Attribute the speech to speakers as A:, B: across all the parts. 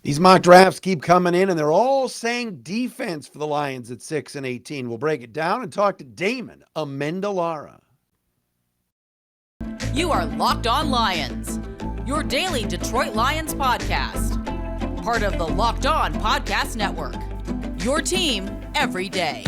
A: These mock drafts keep coming in, and they're all saying defense for the Lions at 6 and 18. We'll break it down and talk to Damon Amendolara.
B: You are Locked On Lions, your daily Detroit Lions podcast. Part of the Locked On Podcast Network, your team every day.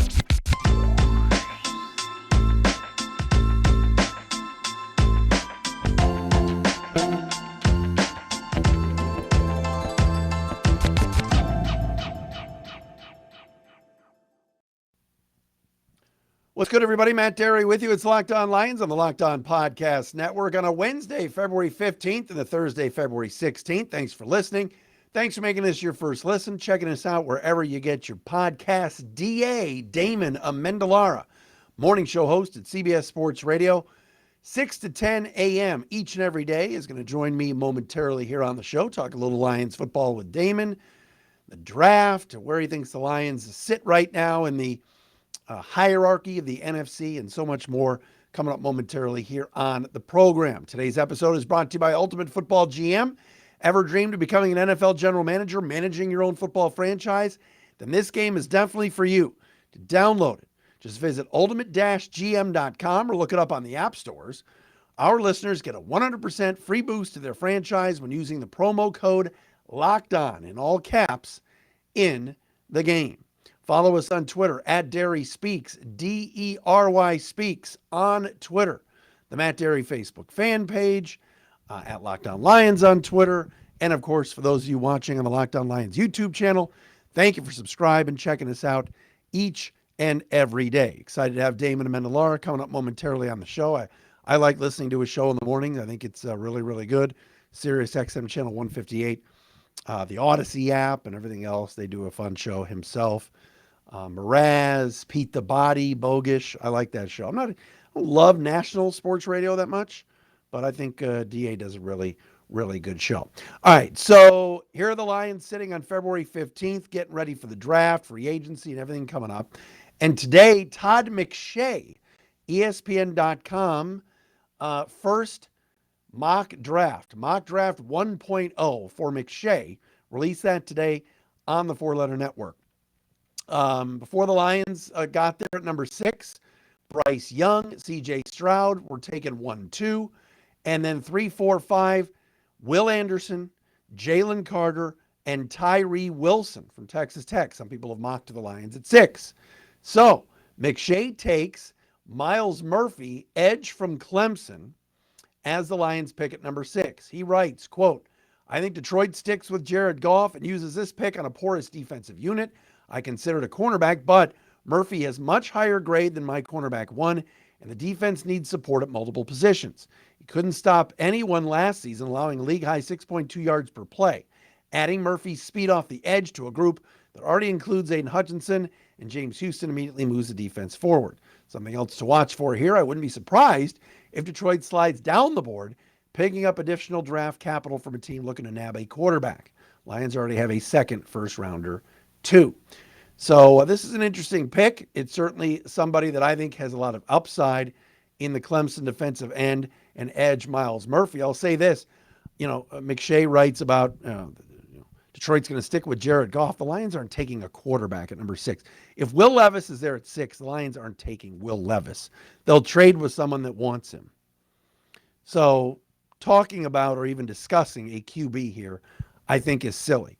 A: What's good, everybody? Matt Dery with you. It's Locked On Lions on the Locked On Podcast Network on a Wednesday, February 15th and a Thursday, February 16th. Thanks for listening. Thanks for making this your first listen, checking us out wherever you get your podcasts. DA, Damon Amendolara, morning show host at CBS Sports Radio, 6 to 10 a.m. each and every day, is going to join me momentarily here on the show, talk a little Lions football with Damon, the draft, where he thinks the Lions sit right now in the hierarchy of the NFC, and so much more coming up momentarily here on the program. Today's episode is brought to you by Ultimate Football GM. Ever dreamed of becoming an NFL general manager, managing your own football franchise? Then this game is definitely for you. To download it, just visit ultimate-gm.com or look it up on the app stores. Our listeners get a 100% free boost to their franchise when using the promo code LOCKEDON in all caps in the game. Follow us on Twitter at Dery Speaks, Dery Speaks on Twitter. The Matt Dery Facebook fan page, at Locked On Lions on Twitter. And of course, for those of you watching on the Locked On Lions YouTube channel, thank you for subscribing, checking us out each and every day. Excited to have Damon Amendolara coming up momentarily on the show. I like listening to his show in the morning. I think it's really, really good. Sirius XM channel 158, the Odyssey app and everything else. They do a fun show himself. Mraz, Pete the Body, Bogish. I like that show. I don't love national sports radio that much, but I think DA does a really, really good show. All right, so here are the Lions sitting on February 15th, getting ready for the draft, free agency, and everything coming up. And today, Todd McShay, ESPN.com, first mock draft 1.0 for McShay, released that today on the Four Letter Network. Before the Lions got there at number 6, Bryce Young, C.J. Stroud were taken 1-2. And then 3, 4, 5, Will Anderson, Jalen Carter, and Tyree Wilson from Texas Tech. Some people have mocked the Lions at 6. So McShay takes Myles Murphy, edge from Clemson, as the Lions pick at number 6. He writes, quote, "I think Detroit sticks with Jared Goff and uses this pick on a porous defensive unit. I considered a cornerback, but Murphy has much higher grade than my cornerback 1, and the defense needs support at multiple positions. He couldn't stop anyone last season, allowing a league-high 6.2 yards per play. Adding Murphy's speed off the edge to a group that already includes Aiden Hutchinson and James Houston immediately moves the defense forward. Something else to watch for here. I wouldn't be surprised if Detroit slides down the board, picking up additional draft capital from a team looking to nab a quarterback. Lions already have a second first-rounder, too." So this is an interesting pick. It's certainly somebody that I think has a lot of upside in the Clemson defensive end and edge, Myles Murphy. I'll say this, McShay writes about Detroit's going to stick with Jared Goff. The Lions aren't taking a quarterback at number 6. If Will Levis is there at 6, the Lions aren't taking Will Levis. They'll trade with someone that wants him. So talking about or even discussing a QB here, I think is silly.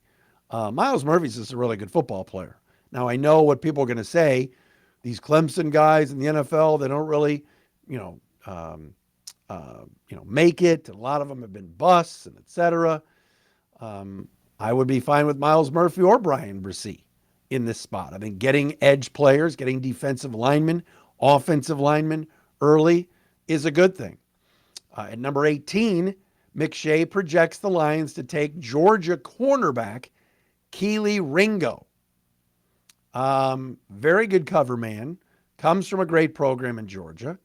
A: Myles Murphy's just a really good football player. Now, I know what people are going to say. These Clemson guys in the NFL, they don't really, make it. A lot of them have been busts and et cetera. I would be fine with Myles Murphy or Brian Bresee in this spot. I think getting edge players, getting defensive linemen, offensive linemen early is a good thing. At number 18, McShay projects the Lions to take Georgia cornerback Kelee Ringo. Very good cover man, comes from a great program in Georgia.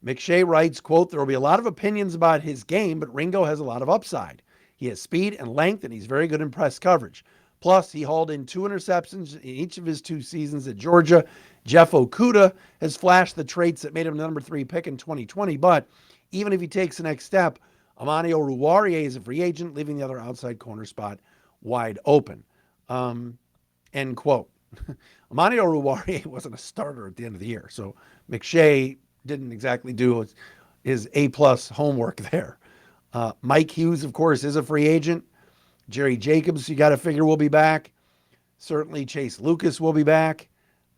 A: McShay writes, quote, "There will be a lot of opinions about his game, but Ringo has a lot of upside. He has speed and length, and he's very good in press coverage. Plus, he hauled in 2 interceptions in each of his 2 seasons at Georgia. Jeff Okudah has flashed the traits that made him the number 3 pick in 2020, but even if he takes the next step, Amani Oruwariye is a free agent, leaving the other outside corner spot wide open. End quote. Amani Oruwariye wasn't a starter at the end of the year, so McShay didn't exactly do his A-plus homework there. Mike Hughes, of course, is a free agent. Jerry Jacobs, you got to figure, will be back. Certainly Chase Lucas will be back.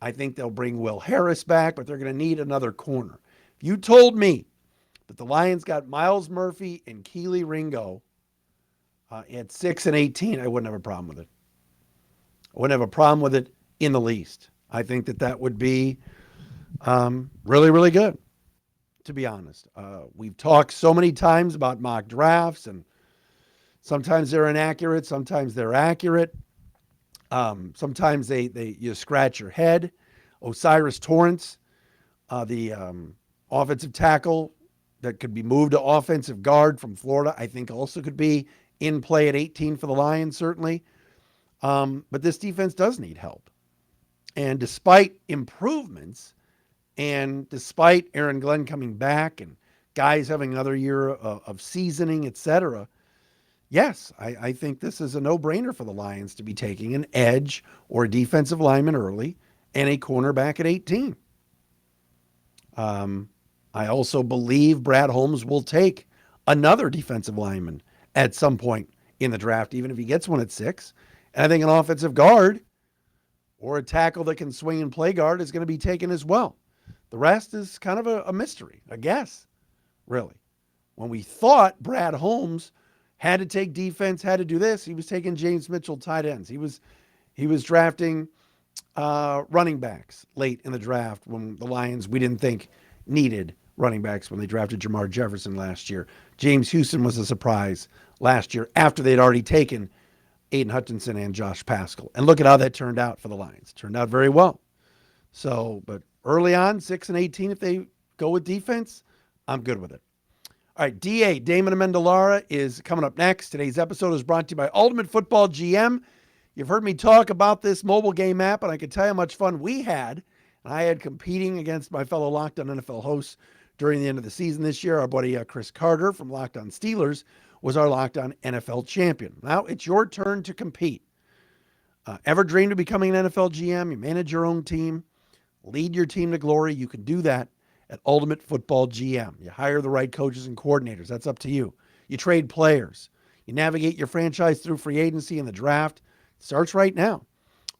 A: I think they'll bring Will Harris back, but they're going to need another corner. If you told me that the Lions got Miles Murphy and Keely Ringo at 6 and 18, I wouldn't have a problem with it. I wouldn't have a problem with it in the least. I think that would be really, really good, to be honest. We've talked so many times about mock drafts, and sometimes they're inaccurate, sometimes they're accurate. Sometimes you scratch your head. Osiris Torrance, the offensive tackle that could be moved to offensive guard from Florida, I think also could be in play at 18 for the Lions, certainly. But this defense does need help. And despite improvements, and despite Aaron Glenn coming back and guys having another year of seasoning, etc., yes, I think this is a no-brainer for the Lions to be taking an edge or a defensive lineman early and a cornerback at 18. I also believe Brad Holmes will take another defensive lineman at some point in the draft, even if he gets one at 6. And I think an offensive guard or a tackle that can swing and play guard is going to be taken as well. The rest is kind of a mystery, a guess, really. When we thought Brad Holmes had to take defense, had to do this, he was taking James Mitchell tight ends. He was drafting running backs late in the draft when the Lions, we didn't think, needed running backs when they drafted Jamar Jefferson last year. James Houston was a surprise last year after they'd already taken Aiden Hutchinson and Josh Pascal. And look at how that turned out for the Lions. Turned out very well. So, but early on, 6 and 18, if they go with defense, I'm good with it. All right, DA, Damon Amendolara, is coming up next. Today's episode is brought to you by Ultimate Football GM. You've heard me talk about this mobile game app, and I can tell you how much fun we had. I had competing against my fellow Locked On NFL hosts during the end of the season this year. Our buddy Chris Carter from Locked On Steelers was our Locked On NFL champion. Now it's your turn to compete. Ever dreamed of becoming an NFL GM? You manage your own team, lead your team to glory. You can do that at Ultimate Football GM. You hire the right coaches and coordinators. That's up to you. You trade players. You navigate your franchise through free agency and the draft. It starts right now.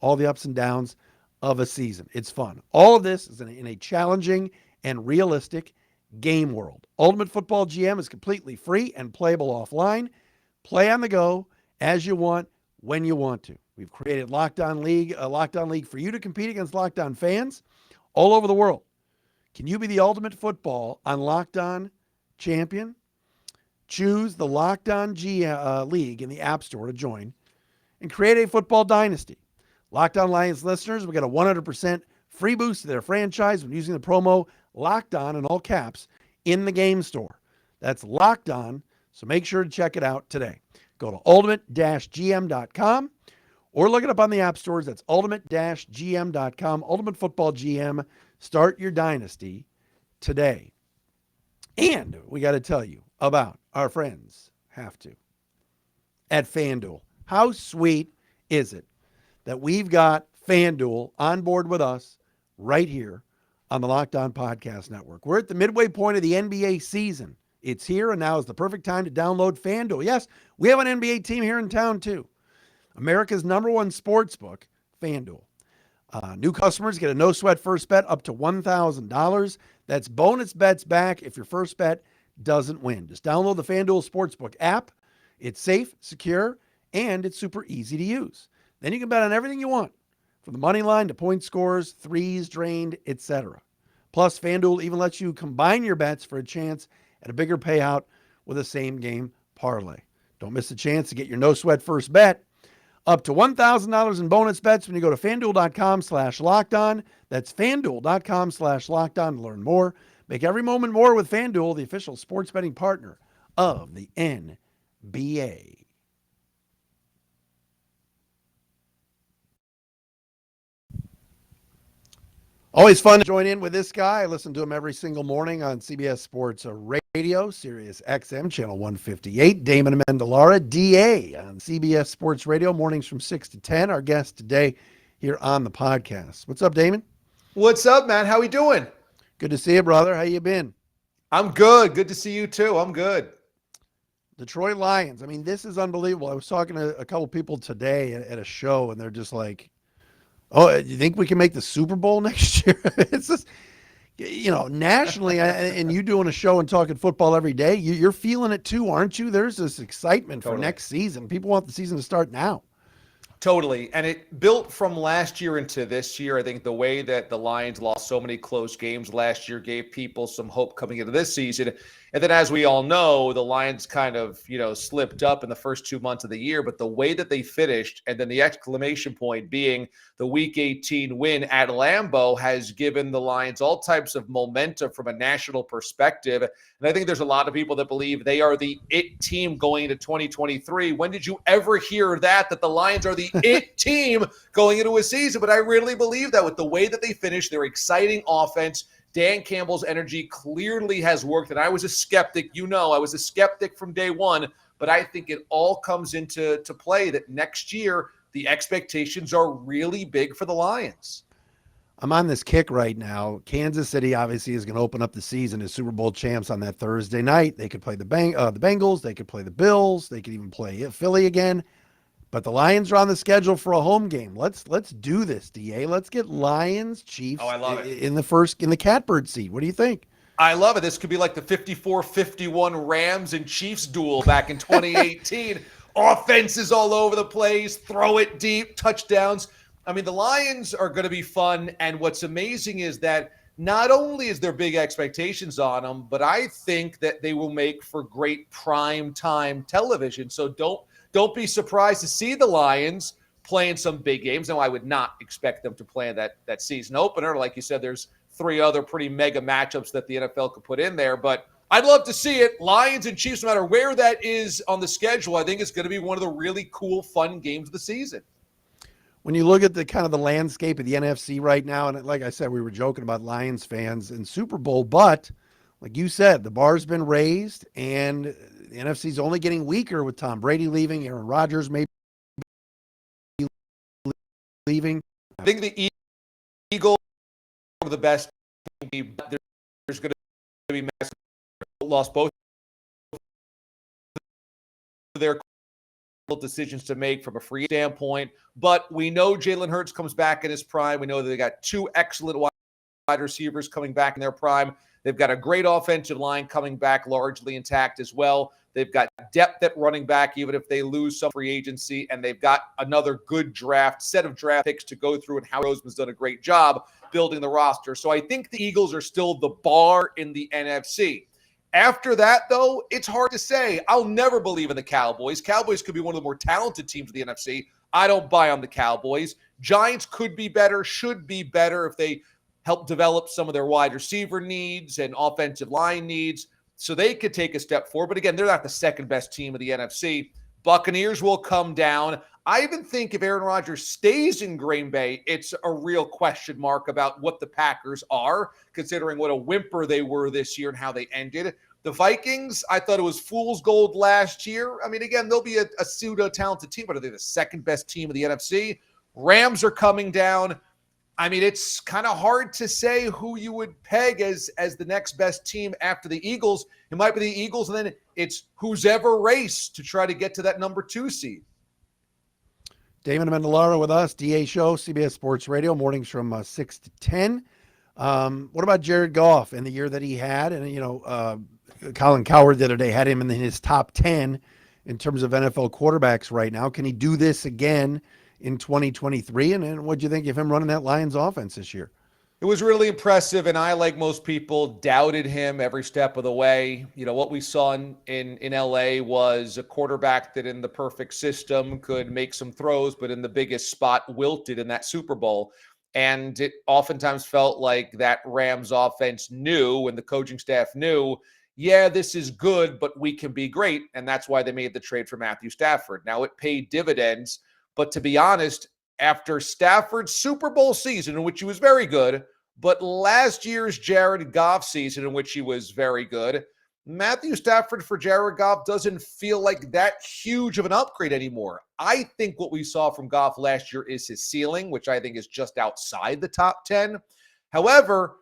A: All the ups and downs of a season. It's fun. All of this is in a challenging and realistic game world. Ultimate Football GM is completely free and playable offline. Play on the go as you want, when you want to. We've created Locked On League, a Locked On League for you to compete against Locked On fans all over the world. Can you be the ultimate football on Locked On champion? Choose the Locked On League in the App Store to join and create a football dynasty. Locked On Lions listeners will get a 100% free boost to their franchise when using the promo Locked On in all caps in the game store. That's Locked On, so make sure to check it out today. Go to ultimate-gm.com or look it up on the app stores. That's ultimate-gm.com. Ultimate Football GM. Start your dynasty today. And we got to tell you about our friends, at FanDuel. How sweet is it that we've got FanDuel on board with us right here on the Locked On Podcast Network? We're at the midway point of the NBA season. It's here, and now is the perfect time to download FanDuel. Yes, we have an NBA team here in town, too. America's #1 sports book, FanDuel. New customers get a no-sweat first bet up to $1,000. That's bonus bets back if your first bet doesn't win. Just download the FanDuel Sportsbook app. It's safe, secure, and it's super easy to use. Then you can bet on everything you want, from the money line to point scores, threes drained, etc. Plus, FanDuel even lets you combine your bets for a chance at a bigger payout with a same-game parlay. Don't miss the chance to get your no-sweat first bet up to $1,000 in bonus bets when you go to FanDuel.com/LockedOn. That's FanDuel.com/LockedOn to learn more. Make every moment more with FanDuel, the official sports betting partner of the NBA. Always fun to join in with this guy. I listen to him every single morning on CBS Sports Radio, Sirius XM, channel 158. Damon Amendolara, DA on CBS Sports Radio, mornings from 6 to 10. Our guest today here on the podcast. What's up, Damon?
C: What's up, man? How we doing?
A: Good to see you, brother. How you been?
C: I'm good. Good to see you, too. I'm good.
A: Detroit Lions. I mean, this is unbelievable. I was talking to a couple people today at a show, and they're just like, oh, you think we can make the Super Bowl next year? It's just, nationally, and you doing a show and talking football every day, you're feeling it too, aren't you? There's this excitement for next season. People want the season to start now.
C: Totally. And it built from last year into this year. I think the way that the Lions lost so many close games last year gave people some hope coming into this season. And then, as we all know, the Lions kind of, slipped up in the first 2 months of the year. But the way that they finished, and then the exclamation point being the Week 18 win at Lambeau, has given the Lions all types of momentum from a national perspective. And I think there's a lot of people that believe they are the it team going into 2023. When did you ever hear that the Lions are the it team going into a season? But I really believe that with the way that they finished, their exciting offense, Dan Campbell's energy clearly has worked. And I was a skeptic. I was a skeptic from day one. But I think it all comes into play that next year, the expectations are really big for the Lions.
A: I'm on this kick right now. Kansas City obviously is going to open up the season as Super Bowl champs on that Thursday night. They could play the Bengals. They could play the Bills. They could even play Philly again. But the Lions are on the schedule for a home game. Let's do this, DA. Let's get Lions, Chiefs
C: I love it.
A: in the catbird seat. What do you think?
C: I love it. This could be like the 54-51 Rams and Chiefs duel back in 2018. Offenses all over the place, throw it deep, touchdowns. I mean, the Lions are going to be fun. And what's amazing is that not only is there big expectations on them, but I think that they will make for great prime time television. So don't be surprised to see the Lions playing some big games. Now, I would not expect them to play that season opener. Like you said, there's 3 other pretty mega matchups that the NFL could put in there. But I'd love to see it. Lions and Chiefs, no matter where that is on the schedule, I think it's going to be one of the really cool, fun games of the season.
A: When you look at the kind of the landscape of the NFC right now, and like I said, we were joking about Lions fans and Super Bowl, but like you said, the bar's been raised, and the NFC's only getting weaker with Tom Brady leaving, Aaron Rodgers maybe leaving.
C: I think the Eagles are the best team. There's going to be massive lost both of their decisions to make from a free standpoint. But we know Jalen Hurts comes back in his prime. We know that they got 2 excellent wide receivers coming back in their prime. They've got a great offensive line coming back largely intact as well. They've got depth at running back, even if they lose some free agency, and they've got another good set of draft picks to go through, and Howard Roseman's done a great job building the roster. So I think the Eagles are still the bar in the NFC. After that, though, it's hard to say. I'll never believe in the Cowboys. Cowboys could be one of the more talented teams of the NFC. I don't buy on the Cowboys. Giants could be better, should be better if they help develop some of their wide receiver needs and offensive line needs, so they could take a step forward. But again, they're not the second best team of the NFC. Buccaneers will come down. I even think if Aaron Rodgers stays in Green Bay, it's a real question mark about what the Packers are, considering what a whimper they were this year and how they ended. The Vikings, I thought it was fool's gold last year. I mean, again, they'll be a pseudo-talented team, but are they the second best team of the NFC? Rams are coming down. I mean, it's kind of hard to say who you would peg as the next best team after the Eagles. It might be the Eagles, and then it's who's ever race to try to get to that number 2 seed.
A: Damon Amendolara with us, DA Show, CBS Sports Radio, mornings from 6 to 10. What about Jared Goff and the year that he had? And, Colin Cowherd the other day had him in his top 10 in terms of NFL quarterbacks right now. Can he do this again in 2023? And what'd you think of him running that Lions offense this year?
C: It was really impressive, and I, like most people, doubted him every step of the way. What we saw in LA was a quarterback that in the perfect system could make some throws, but in the biggest spot wilted in that Super Bowl. And it oftentimes felt like that Rams offense knew, and the coaching staff knew, yeah, this is good, but we can be great. And that's why they made the trade for Matthew Stafford. Now, it paid dividends, but to be honest, after Stafford's Super Bowl season, in which he was very good, But last year's Jared Goff season, in which he was very good, Matthew Stafford for Jared Goff doesn't feel like that huge of an upgrade anymore. I think what we saw from Goff last year is his ceiling, which I think is just outside the top 10. However,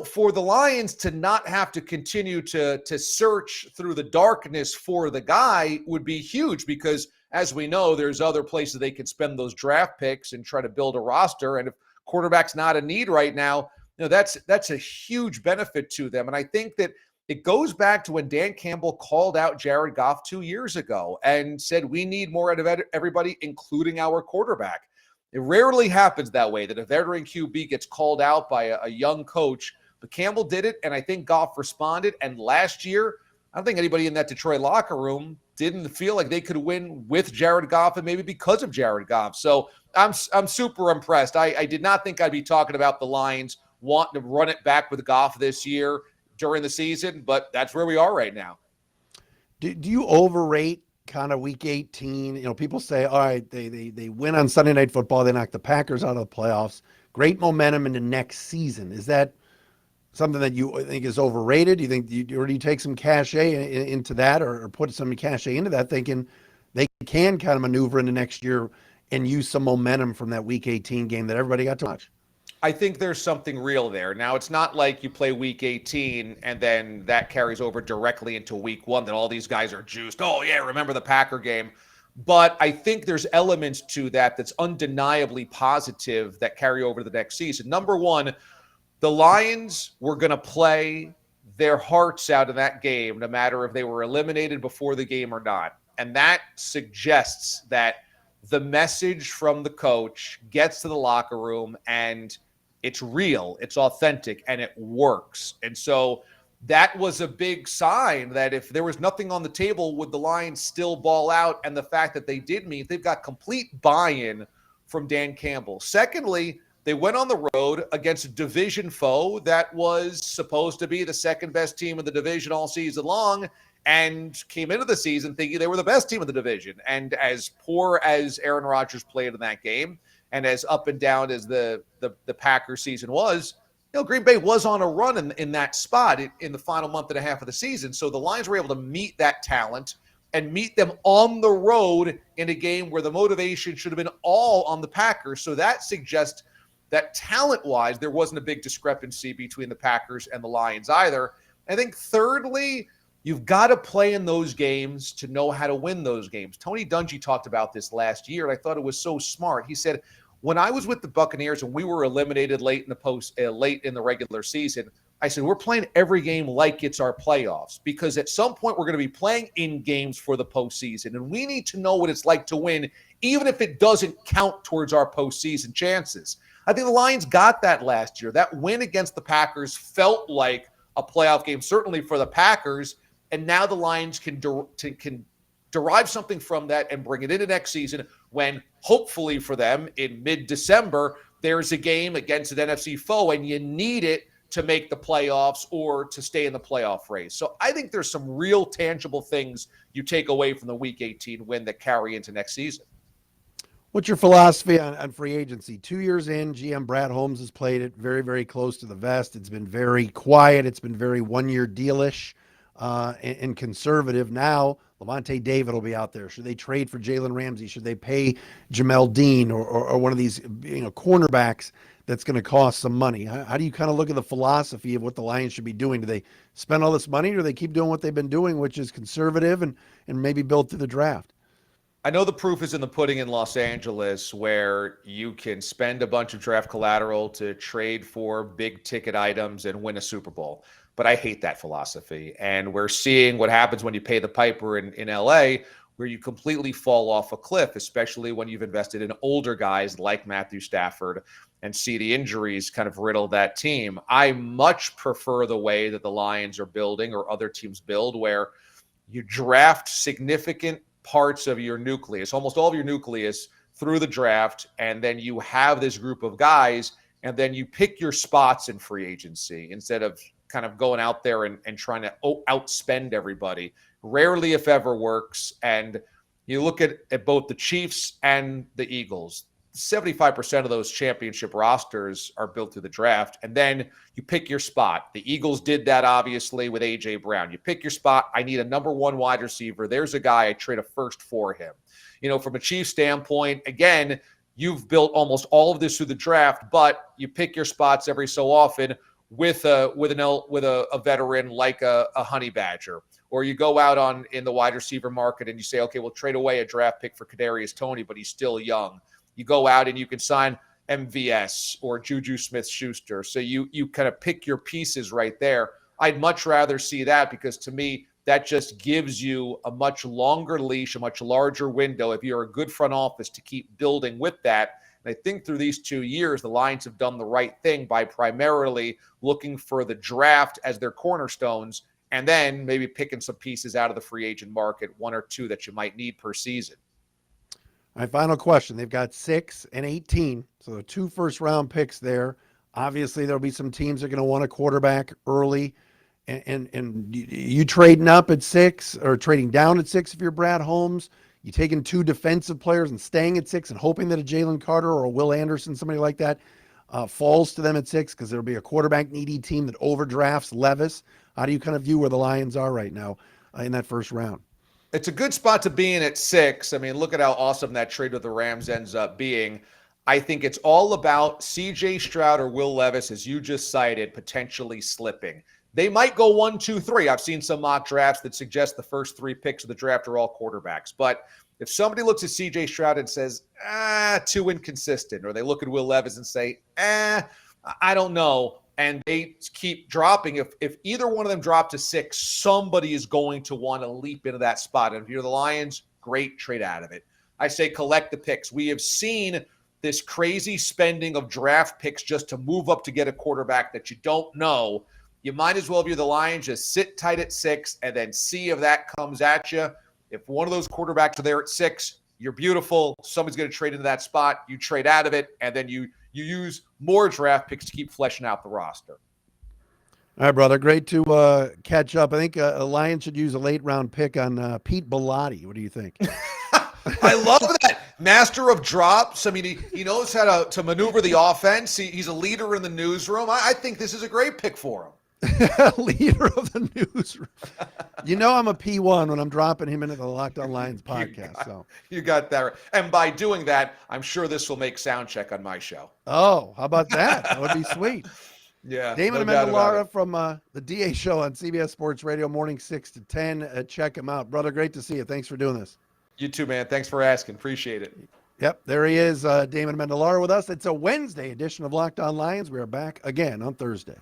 C: for the Lions to not have to continue to search through the darkness for the guy would be huge because, as we know, there's other places they can spend those draft picks and try to build a roster. And if quarterback's not a need right now, that's a huge benefit to them. And I think that it goes back to when Dan Campbell called out Jared Goff 2 years ago and said, we need more out of everybody, including our quarterback. It rarely happens that way, that a veteran QB gets called out by a young coach. But Campbell did it, and I think Goff responded. And last year, I don't think anybody in that Detroit locker room didn't feel like they could win with Jared Goff and maybe because of Jared Goff. So I'm super impressed. I did not think I'd be talking about the Lions wanting to run it back with Goff this year during the season, but that's where we are right now.
A: Do you overrate kind of week 18? People say, all right, they win on Sunday Night Football. They knock the Packers out of the playoffs. Great momentum into next season. Is that something that you think is overrated? Do you think or do you take some cachet into that or put some cachet into that thinking they can kind of maneuver into next year and use some momentum from that week 18 game that everybody got to watch?
C: I think there's something real there. Now, it's not like you play week 18 and then that carries over directly into week 1, that all these guys are juiced. Oh, yeah, remember the Packer game. But I think there's elements to that's undeniably positive that carry over to the next season. Number one, the Lions were going to play their hearts out in that game, no matter if they were eliminated before the game or not. And that suggests that the message from the coach gets to the locker room and it's real, it's authentic, and it works. And so that was a big sign that if there was nothing on the table, would the Lions still ball out? And the fact that they did mean they've got complete buy-in from Dan Campbell. Secondly, they went on the road against a division foe that was supposed to be the second best team in the division all season long and came into the season thinking they were the best team in the division. And as poor as Aaron Rodgers played in that game and as up and down as the Packers season was, Green Bay was on a run in that spot in the final month and a half of the season. So the Lions were able to meet that talent and meet them on the road in a game where the motivation should have been all on the Packers. So that suggests that talent-wise, there wasn't a big discrepancy between the Packers and the Lions either. I think thirdly, you've got to play in those games to know how to win those games. Tony Dungy talked about this last year, and I thought it was so smart. He said, when I was with the Buccaneers and we were eliminated late in the regular season, I said, we're playing every game like it's our playoffs because at some point we're going to be playing in games for the postseason, and we need to know what it's like to win, even if it doesn't count towards our postseason chances. I think the Lions got that last year. That win against the Packers felt like a playoff game, certainly for the Packers, and now the Lions can derive something from that and bring it into next season when, hopefully for them, in mid-December, there's a game against an NFC foe, and you need it to make the playoffs or to stay in the playoff race. So I think there's some real tangible things you take away from the Week 18 win that carry into next season.
A: What's your philosophy on free agency? 2 years in, GM Brad Holmes has played it very, very close to the vest. It's been very quiet. It's been very one-year dealish and conservative. Now, Levante David will be out there. Should they trade for Jalen Ramsey? Should they pay Jamel Dean or one of these cornerbacks that's going to cost some money? How do you kind of look at the philosophy of what the Lions should be doing? Do they spend all this money or do they keep doing what they've been doing, which is conservative and maybe build through the draft?
C: I know the proof is in the pudding in Los Angeles, where you can spend a bunch of draft collateral to trade for big ticket items and win a Super Bowl. But I hate that philosophy. And we're seeing what happens when you pay the piper in LA, where you completely fall off a cliff, especially when you've invested in older guys like Matthew Stafford and see the injuries kind of riddle that team. I much prefer the way that the Lions are building or other teams build, where you draft significant parts of your nucleus, almost all of your nucleus, through the draft, and then you have this group of guys, and then you pick your spots in free agency instead of kind of going out there and trying to outspend everybody. Rarely, if ever, works. And you look at both the Chiefs and the Eagles. 75% of those championship rosters are built through the draft. And then you pick your spot. The Eagles did that, obviously, with A.J. Brown. You pick your spot. I need a number one wide receiver. There's a guy, I trade a first for him. From a Chiefs standpoint, again, you've built almost all of this through the draft, but you pick your spots every so often with a veteran like a Honey Badger. Or you go out in the wide receiver market and you say, okay, we'll trade away a draft pick for Kadarius Toney, but he's still young. You go out and you can sign MVS or Juju Smith-Schuster. So you kind of pick your pieces right there. I'd much rather see that, because to me, that just gives you a much longer leash, a much larger window if you're a good front office to keep building with that. And I think through these 2 years, the Lions have done the right thing by primarily looking for the draft as their cornerstones and then maybe picking some pieces out of the free agent market, 1 or 2 that you might need per season.
A: My final question. They've got 6 and 18, so the 2 first-round picks there. Obviously, there'll be some teams that are going to want a quarterback early. And you trading up at 6 or trading down at 6 if you're Brad Holmes. You taking 2 defensive players and staying at 6 and hoping that a Jalen Carter or a Will Anderson, somebody like that, falls to them at 6 because there'll be a quarterback-needy team that overdrafts Levis. How do you kind of view where the Lions are right now in that first round?
C: It's a good spot to be in at 6. I mean, look at how awesome that trade with the Rams ends up being. I think it's all about C.J. Stroud or Will Levis, as you just cited, potentially slipping. They might go 1, 2, 3. I've seen some mock drafts that suggest the first 3 picks of the draft are all quarterbacks. But if somebody looks at C.J. Stroud and says, too inconsistent, or they look at Will Levis and say, I don't know, and they keep dropping, if either one of them drop to 6, somebody is going to want to leap into that spot. And if you're the Lions, great, trade out of it. I say collect the picks. We have seen this crazy spending of draft picks just to move up to get a quarterback that you don't know. You might as well, if you're the Lions, just sit tight at 6 and then see if that comes at you. If one of those quarterbacks are there at 6, you're beautiful. Somebody's going to trade into that spot. You trade out of it, and then you use more draft picks to keep fleshing out the roster.
A: All right, brother. Great to catch up. I think a Lions should use a late-round pick on Pete Bellotti. What do you think?
C: I love that. Master of drops. I mean, he knows how to maneuver the offense. He's a leader in the newsroom. I think this is a great pick for him.
A: Leader of the newsroom. I'm a P1 when I'm dropping him into the Locked On Lions podcast.
C: You got that right. And by doing that, I'm sure this will make sound check on my show.
A: Oh, how about that? That would be sweet.
C: Yeah.
A: Damon Amendolara from the DA show on CBS Sports Radio, morning 6 to 10. Check him out. Brother, great to see you. Thanks for doing this.
C: You too, man. Thanks for asking. Appreciate it.
A: Yep, there he is, Damon Amendolara with us. It's a Wednesday edition of Locked On Lions. We are back again on Thursday.